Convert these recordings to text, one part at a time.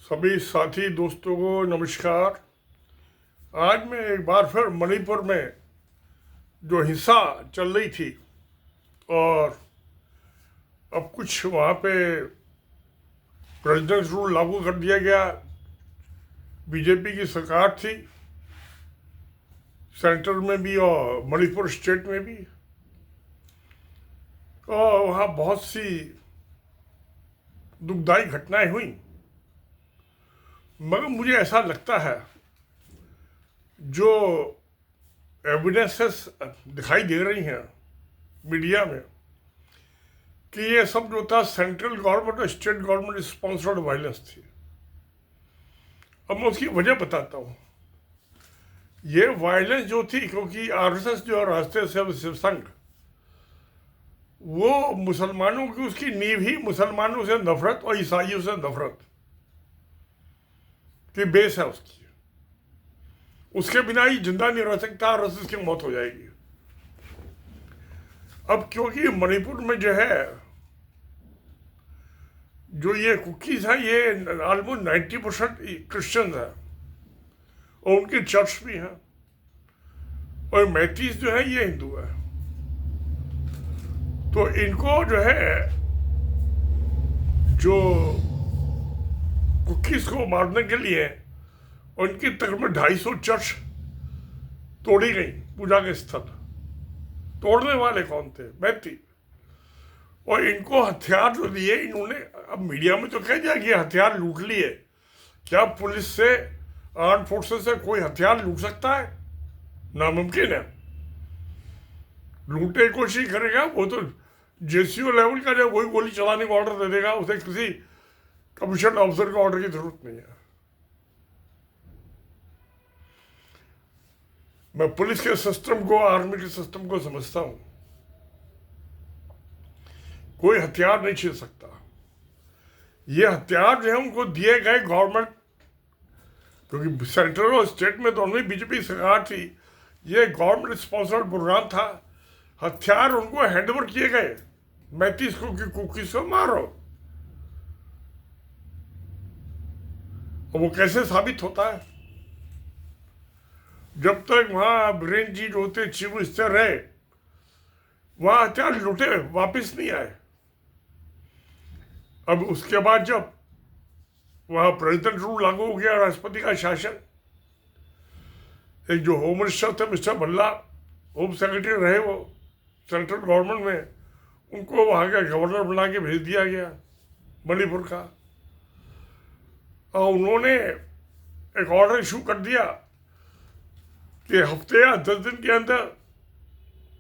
सभी साथी दोस्तों को नमस्कार। आज मैं एक बार फिर मणिपुर में जो हिंसा चल रही थी और अब कुछ वहाँ पे प्रेसिडेंट रूल लागू कर दिया गया। बीजेपी की सरकार थी सेंटर में भी और मणिपुर स्टेट में भी, और वहाँ बहुत सी दुखदाई घटनाएं हुई। मगर मुझे ऐसा लगता है जो एविडेंसेस दिखाई दे रही हैं मीडिया में कि ये सब जो था सेंट्रल गवर्नमेंट और स्टेट गवर्नमेंट स्पॉन्सर्ड वायलेंस थी। अब मैं उसकी वजह बताता हूँ। ये वायलेंस जो थी क्योंकि आरएसएस जो है राष्ट्रीय सेवा शिव संघ, वो मुसलमानों की उसकी नींव ही मुसलमानों से नफरत और ईसाइयों से नफरत की बेस है उसकी। उसके बिना ही जिंदा नहीं रह सकता और उसकी मौत हो जाएगी। अब क्योंकि मणिपुर में जो है जो ये कुकीज है ये ऑलमोस्ट 90% क्रिश्चियन है और उनकी चर्च भी है, और मैथीज जो है ये हिंदू है। तो इनको जो है जो कुकीज को मारने के लिए उनकी तकरीबन 250 चर्च तोड़ी गई। पूजा के स्थल तोड़ने वाले कौन थे? मैथी। और इनको हथियार जो दिए इन्होंने, अब मीडिया में तो कह दिया कि हथियार लूट लिए। क्या पुलिस से आर्म फोर्सेस से कोई हथियार लूट सकता है? नामुमकिन है। लूटने की कोशिश करेगा वो तो जेसीओ लेवल का जो वही गोली चलाने का ऑर्डर दे देगा, उसे किसी कमीशन ऑफिसर के ऑर्डर की जरूरत नहीं है। मैं पुलिस के सिस्टम को, आर्मी के सिस्टम को समझता हूं। कोई हथियार नहीं छीन सकता। ये हथियार जो है उनको दिए गए गवर्नमेंट, क्योंकि सेंट्रल और स्टेट में दोनों ही बीजेपी सरकार थी। ये गवर्नमेंट स्पॉन्सर्ड प्रोग्राम था। हथियार उनको हैंडओवर किए गए, मैथीस को कि कुकीज को मारो। और वो कैसे साबित होता है? जब तक वहां बीरेन जी जो होते चीफ मिनिस्टर रहे, वहां हथियार लूटे वापिस नहीं आए। अब उसके बाद जब वहां प्रेसिडेंट रूल लागू हो गया, राष्ट्रपति का शासन, एक जो होम मिनिस्टर थे मिस्टर भल्ला, होम सेक्रेटरी रहे वो सेंट्रल गवर्नमेंट में, उनको वहां का गवर्नर बना के भेज दिया गया मणिपुर का। और उन्होंने एक ऑर्डर इशू कर दिया कि हफ्ते या 10 दिन के अंदर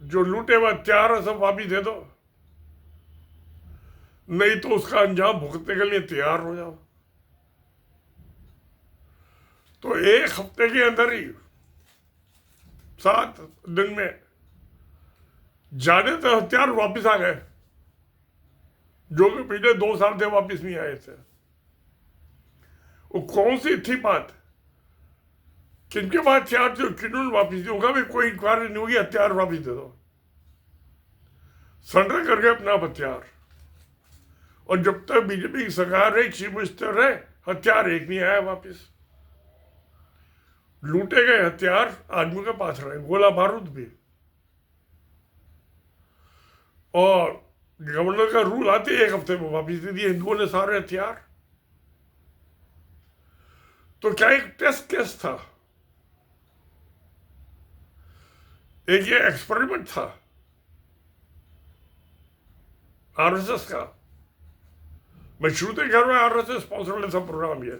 जो लूटे हुए हथियार है सब वापिस दे दो, नहीं तो उसका अंजाम भुगतने के लिए तैयार हो जाओ। तो एक हफ्ते के अंदर ही 7 दिन में ज्यादातर हथियार वापिस आ गए, जो कि पिछले 2 साल से वापिस नहीं आए थे। वो कौन सी थी बात? किनके पास हथियार थे, किन्होंने वापिस दिया? उनका भी कोई इंक्वायरी नहीं होगी, हथियार वापिस दे दो, सरेंडर कर गए अपना हथियार। और जब तक बीजेपी की सरकार रही, चीफ मिनिस्टर रहे, हथियार एक नहीं आया वापिस। लूटे गए हथियार आदमी के पास रहे, गोला बारूद भी। और गवर्नर का रूल आते 1 हफ्ते में वापिस दे दिए हिंदुओं ने सारे हथियार। तो क्या एक टेस्ट केस था? एक ये एक्सपेरिमेंट था आरएसएस का। मैं शुरू से कह रहा हूं आरएसएस स्पॉन्सर्ड था प्रोग्राम ये,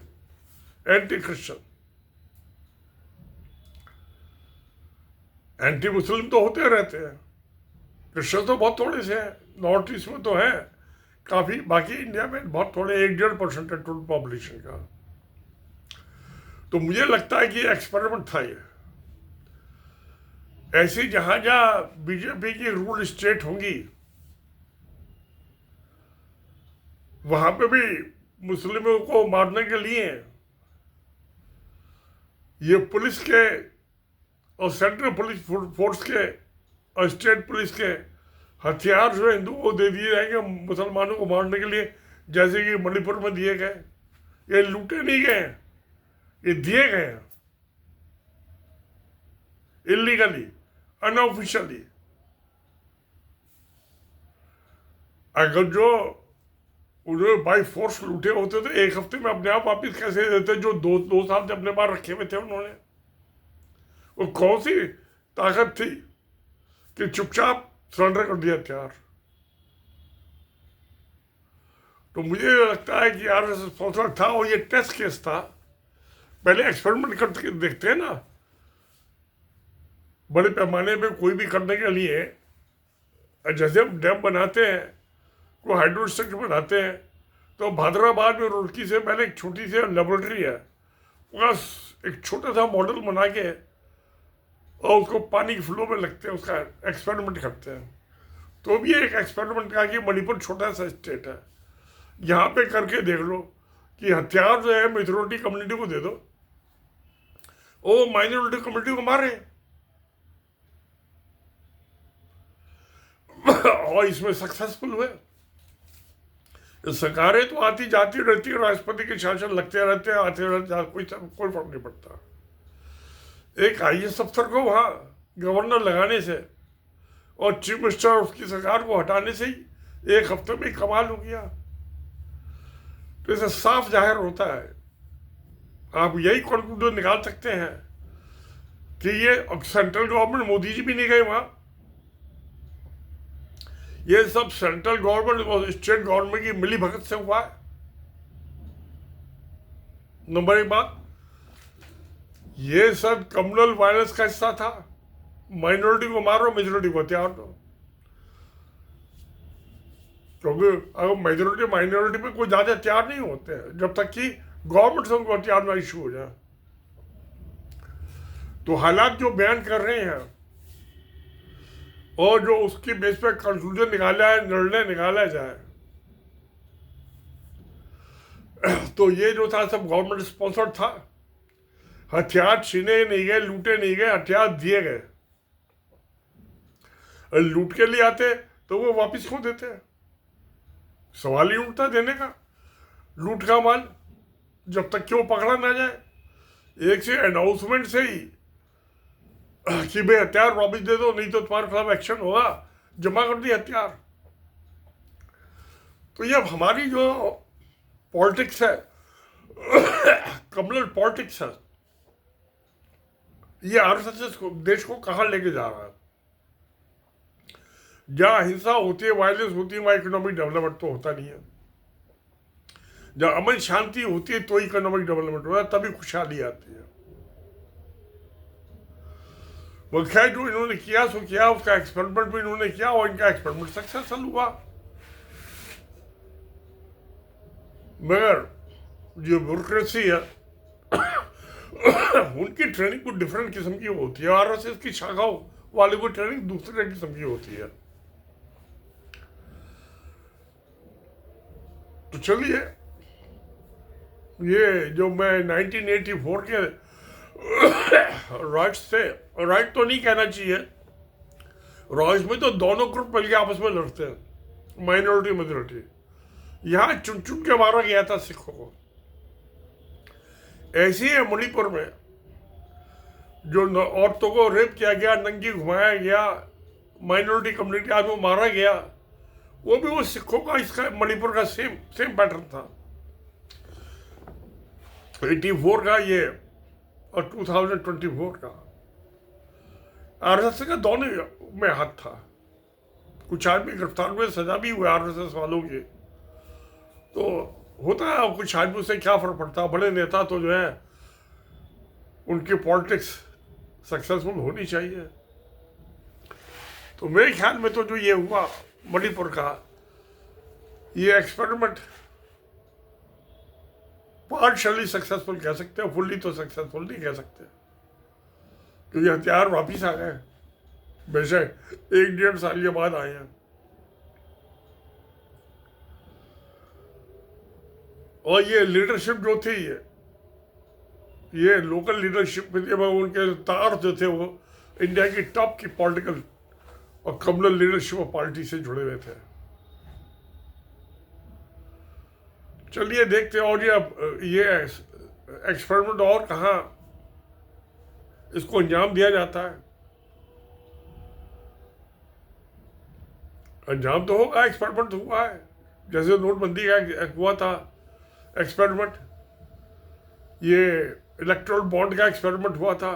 एंटी क्रिश्चियन, एंटी मुस्लिम तो होते रहते हैं, क्रिश्चियन तो बहुत थोड़े से हैं। नॉर्थ ईस्ट में तो है काफी, बाकी इंडिया में बहुत थोड़े, 1-1.5% है टोटल पॉपुलेशन का। तो मुझे लगता है कि एक्सपेरिमेंट था ये। ऐसी जहां जहां बीजेपी की रूल स्टेट होंगी वहां पे भी मुस्लिमों को मारने के लिए ये पुलिस के और सेंट्रल पुलिस फोर्स के और स्टेट पुलिस के हथियार जो है हिंदुओं को दे दिए जाएंगे मुसलमानों को मारने के लिए, जैसे कि मणिपुर में दिए गए। ये लूटे नहीं गए, ये दिए गए हैं इलीगली, अनऑफिशियली। अगर जो उन्होंने बाई फोर्स लूटे होते तो एक हफ्ते में अपने आप वापिस कैसे देते, जो दो साल से अपने पास रखे हुए थे उन्होंने। वो कौन सी ताकत थी कि चुपचाप सरेंडर कर दिया हथियार। तो मुझे लगता है कि आरएसएस स्पॉन्सर था और ये टेस्ट केस था। पहले एक्सपेरिमेंट करके देखते हैं ना, बड़े पैमाने पे कोई भी करने के लिए। जैसे हम डैम बनाते हैं, कोई हाइड्रो स्ट्रक्चर बनाते हैं, तो हैदराबाद में रुड़की से पहले एक छोटी सी लेबोरेटरी है, बस एक छोटा सा मॉडल बना के और उसको पानी के फ्लो में लगते हैं, उसका एक्सपेरिमेंट करते हैं। तो भी एक एक्सपेरिमेंट का कि मणिपुर छोटा सा स्टेट है, यहाँ पे करके देख लो कि हथियार जो है मेजोरिटी कम्युनिटी को दे दो, वो माइनॉरिटी कम्युनिटी को मारे। और इसमें सक्सेसफुल हुए। सरकारें तो आती जाती रहती है, राष्ट्रपति के शासन लगते रहते हैं, आते रहते हैं, कोई फर्क नहीं पड़ता। एक आईएएस अफसर को वहाँ गवर्नर लगाने से और चीफ मिनिस्टर उसकी सरकार को हटाने से ही एक हफ्ते में कमाल हो गया। तो इसे साफ जाहिर होता है, आप यही कंक्लूजन निकाल सकते हैं कि ये सेंट्रल गवर्नमेंट, मोदी जी भी नहीं गए वहाँ, ये सब सेंट्रल गवर्नमेंट और स्टेट गवर्नमेंट की मिली भगत से हुआ है। नंबर एक बात, ये सब कम्युनल वायलेंस का हिस्सा था। माइनॉरिटी को मारो, मेजोरिटी को हथियार दो। क्योंकि अगर मेजोरिटी माइनॉरिटी पे कोई ज्यादा हथियार नहीं होते हैं जब तक कि गवर्नमेंट से उनको हथियार ना इशू हो जाए। तो हालात जो बयान कर रहे हैं और जो उसकी बेस पे कंक्लूजन निकाला है, निर्णय निकाला जाए, तो ये जो था सब गवर्नमेंट स्पॉन्सर्ड था। हथियार छीने नहीं गए, लूटे नहीं गए, हथियार दिए गए। लूट के लिए आते तो वो वापस क्यों देते हैं? सवाल ही उठता देने का। लूट का माल जब तक क्यों पकड़ा ना जाए, एक से अनाउंसमेंट से ही कि भाई हथियार वापस दे दो, नहीं तो तुम्हारे खिलाफ एक्शन होगा, जमा कर दिए हथियार। तो ये अब हमारी जो पॉलिटिक्स है, कम्युनल पॉलिटिक्स है, ये आरएसएस को, देश को कहाँ लेके जा रहा है। जहाँ हिंसा होती है, वायलेंस होती है, वहाँ इकोनॉमिक डेवलपमेंट तो होता नहीं है। जहाँ अमन शांति होती है तो इकोनॉमिक डेवलपमेंट होता है, तभी खुशहाली आती है। वो खैर जो इन्होंने किया सो किया, उसका एक्सपेरिमेंट भी इन्होंने किया और इनका एक्सपेरिमेंट सक्सेसफुल हुआ। मगर जो ब्यूरोक्रेसी है उनकी ट्रेनिंग कुछ डिफरेंट किस्म की होती है, आरएसएस की शाखाओं वाले को ट्रेनिंग दूसरे किस्म की होती है। तो चलिए, ये जो मैं 1984 के राइट से, राइट तो नहीं कहना चाहिए, राइट में तो दोनों ग्रुप मिलकर आपस में लड़ते हैं, माइनॉरिटी मेजोरिटी। यहां चुन चुन के मारा गया था सिखों को। ऐसे ही मणिपुर में जो औरतों को रेप किया गया, नंगी घुमाया गया, माइनॉरिटी कम्युनिटी आदमी मारा गया, वो भी वो सिखों का, इसका मणिपुर का सेम पैटर्न था। 84 का ये और 2024 का आरएसएस का दोनों में हाथ था। कुछ आदमी गिरफ्तार हुए, सजा भी हुए आरएसएस वालों के। तो होता है, कुछ आदमी से क्या फर्क पड़ता है, बड़े नेता तो जो है उनकी पॉलिटिक्स सक्सेसफुल होनी चाहिए। तो मेरे ख्याल में तो जो ये हुआ मणिपुर का, ये एक्सपेरिमेंट पार्शली सक्सेसफुल कह सकते हैं, फुल्ली तो सक्सेसफुल नहीं कह सकते, क्योंकि हथियार वापिस आ गए, बेशक 1-1.5 साल के बाद आए हैं। और ये लीडरशिप जो थी, ये लोकल लीडरशिप में उनके तार जो थे वो इंडिया की टॉप की पॉलिटिकल और कम्युनल लीडरशिप और पार्टी से जुड़े हुए थे। चलिए देखते हैं। और ये एक्सपेरिमेंट और कहाँ इसको अंजाम दिया जाता है। अंजाम तो होगा, एक्सपेरिमेंट हुआ है, जैसे नोटबंदी का हुआ था एक्सपेरिमेंट, ये इलेक्ट्रल बॉन्ड का एक्सपेरिमेंट हुआ था,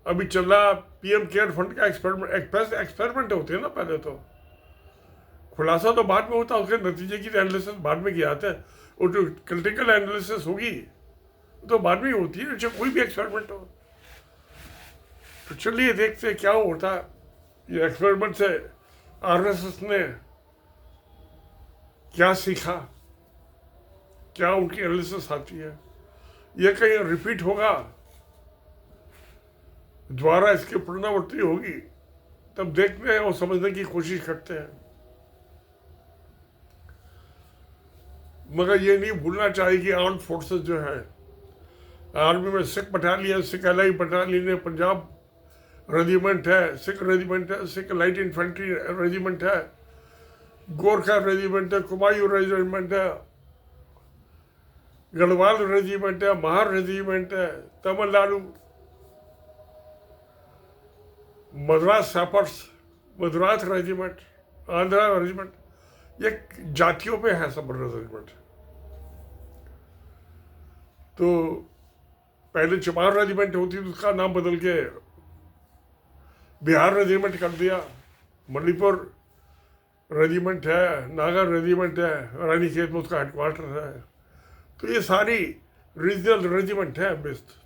अभी चल रहा पीएम केयर फंड का एक्सपेरिमेंट। एक्सपेरिमेंट होते हैं ना पहले तो, खुलासा तो बाद में होता है, उसके नतीजे की एनालिसिस बाद में किया जाता है, और जो क्रिटिकल एनालिसिस होगी तो बाद में होती है, चाहे कोई भी एक्सपेरिमेंट हो। तो चलिए देखते हैं क्या होता है। ये एक्सपेरिमेंट से आरएसएस ने क्या सीखा, क्या उनकी एनालिसिस आती है, ये कहीं रिपीट होगा, दोबारा इसकी पुनरावृत्ति होगी, तब देखते हैं और समझने की कोशिश करते हैं। मगर ये नहीं भूलना चाहिए कि आर्म फोर्सेस जो है, आर्मी में Sikh battalion, Sikh ally battalion, Punjab regiment है, सिख रेजिमेंट है, सिख लाइट इन्फेंट्री रेजिमेंट है, गोरखा रेजिमेंट है, कुमायूं रेजिमेंट है, गढ़वाल रेजिमेंट है, महार रेजिमेंट है, Tamil Nadu Madras sappers, Madras regiment, Andhra regiment, ये जातियों पे है सब रेजिमेंट। तो पहले चमार रेजिमेंट होती थी, उसका नाम बदल के बिहार रेजिमेंट कर दिया, मणिपुर रेजिमेंट है, नागा रेजिमेंट है, रानीखेत में उसका हेडक्वार्टर है। तो ये सारी रीजनल रेजिमेंट है बेस्ट।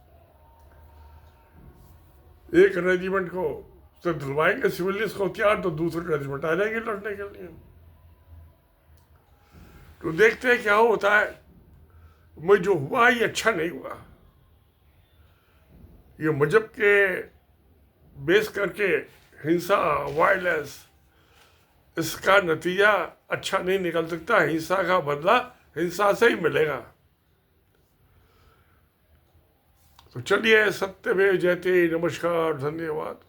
एक रेजिमेंट को तो दिलवाएंगे सिविलियंस को हथियार, तो दूसरी रेजिमेंट आ जाएगी लड़ने के लिए। तो देखते हैं क्या होता है। मुझे जो हुआ ये अच्छा नहीं हुआ, ये मजहब के बेस करके हिंसा, वायलेंस, इसका नतीजा अच्छा नहीं निकल सकता। हिंसा का बदला हिंसा से ही मिलेगा। तो चलिए, सत्य में जयते। नमस्कार, धन्यवाद।